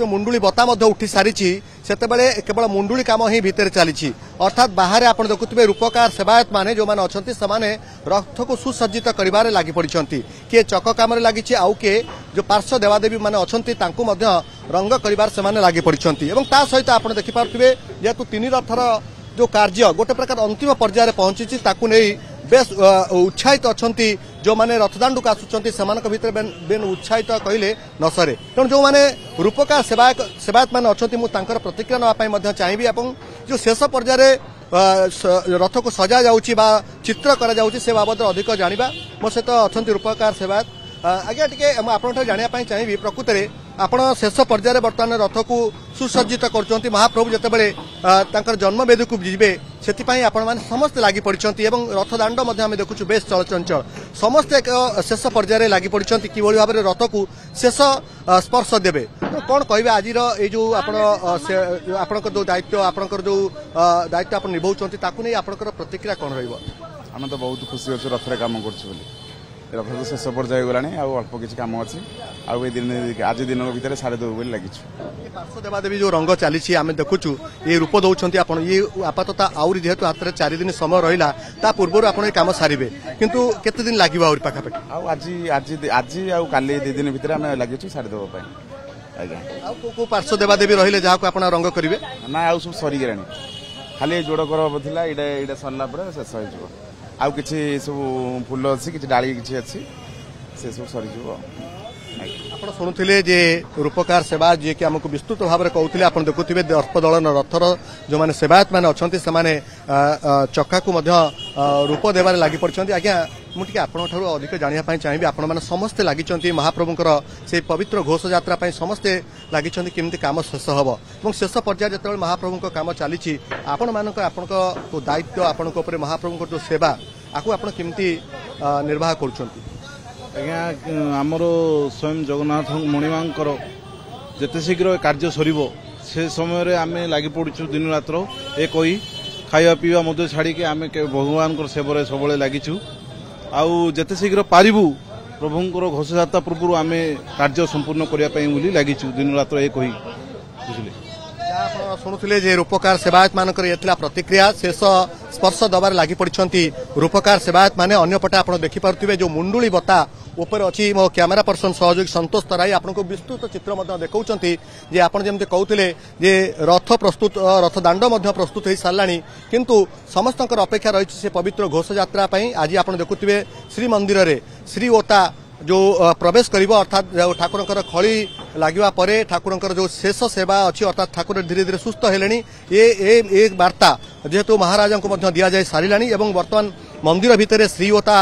मुंडुली बता उठी सारी से केवल मुंडुली कम ही भितर चली अर्थात बाहर आप देखुए रूपकार सेवायत माने जो मैंने अच्छा से रथ को सुसज्जित कर लगी पड़ी किए चक कम लगी आउ किए जो पार्श्व देवादेवी मैंने अच्छा रंग कर लगी पड़ी सहित आप देखिपे जेहेतु तीन रथर जो कार्य गोटे प्रकार अंतिम पर्यायर पहुंची बेस उत्साहित अच्छा जो मैंने रथदाण्ड को आसुच्च से बेन उत्साहित कहले न सरे तेणु जो मैंने रूपकार सेवायत मैंने अच्छा प्रतिक्रिया नापी चाहिए जो शेष पर्यायर रथ को सजा जाऊँगी चित्र कर बाबद अधिक जाना मो सहित अच्छा रूपकार सेवायत आज्ञा टे आप जानापी चाहिए प्रकृत में आप शेष पर्यायर बर्तमान रथ को सुसज्जित कर महाप्रभु जितेबाला जन्मवेदी को जीवे से समस्त लगी पड़ी रथदाण्ड आम देखु बेस चलचंचल समस्त एक शेष पर्यायर लगी पड़ी कि भाव में रथ को शेष स्पर्श देवे तो कौन कहे आज जो आपण जो दायित्व आपंकर जो दायित्व आप निभाऊँच नहीं आपंकर प्रतिक्रिया कौन रही तो बहुत खुशी अच्छे रथरे कम कर रथ तो शेष पर्याय गला अल्प किसी कम अच्छी आज दिन भितर सारे दो लगी पार्श्व देवादेवी जो रंग चली आम देखुचु ये रूप दौरान आप ये आपातत आउरी जेहेतु हाथ में 4 दिन समय रहा ता पूर्व आप कम सारे किंतु केते दिन लगे पाखापाखि आज काली 2 दिन भितर आम लगी सारे देवाई आज्ञा पार्श्व देवादेवी रही जहाँ को आप रंग करेंगे ना आउ सब सरीगला खाली जोड़ कर सरला शेष हो आउ किसी सब फूल अच्छी कि डाली किसी अच्छी से सब सरीज आप शुणुले जे रूपकार सेवा जी कि आमको विस्तृत भाव में कहते आप देखुए दर्पदलन रथर जो मैंने सेवायत मैंने अच्छा से चक्का को रूप देवार लगी पड़ते आज्ञा मुझे आपठ अधिक जानापी चाहिए आपण मैंने समस्ते लगी महाप्रभुंर से पवित्र घोष यात्रा समस्ते लगी केमती कम शेष हम और शेष पर्याय जो महाप्रभु कम चली आपण मान दायित्व आपण महाप्रभु जो सेवा आपको आप केमती निर्वाह कर आज्ञा आमर स्वयं जगन्नाथ मणिमांकर जिते शीघ्र कार्य सर से समय आम लगी पड़ू दिन रात्र ए कही खावा पीवा मध्य छाड़ी आम भगवान सेवा सब लगिचु आउ जिते शीघ्र पारिबु प्रभुंर घोषयात्रा पूर्व आम कार्य संपूर्ण करने लगिचु दिन रात्र ए कही बुझे शुणुले जे रूपकार सेवायत मानक प्रतिक्रिया शेष स्पर्श दबार लगी पड़ी रूपकार सेवायत माने अन्यपटे आप देखिपे जो मुंडुली बता ऊपर अच्छी मो कैमेरा पर्सन सहयोगी संतोष तराई आपको विस्तृत चित्र देखते आप जमी कहते जे रथ प्रस्तुत रथदाण्ड प्रस्तुत हो सारा किंतु समस्त अपेक्षा रही से पवित्र घोष यात्रा आज आप देखुए श्रीमंदिर में श्रीओता जो प्रवेश कर अर्थात ठाकुर खड़ी लगे पर ठाकुर जो शेष सेवा अच्छी अर्थात ठाकुर धीरे धीरे सुस्थ हेले ये वार्ता जेहेतु महाराजा को दि जाए सारा बर्तमान मंदिर भितर श्रीओता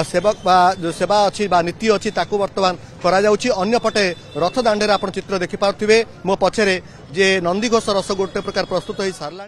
सेवक जो सेवा अच्छी नीति अच्छी बर्तमान करपटे रथदाण्डे आप चित्र देखिपे मो पछरे जे नंदीघोष रस गोटे प्रकार प्रस्तुत हो सारा।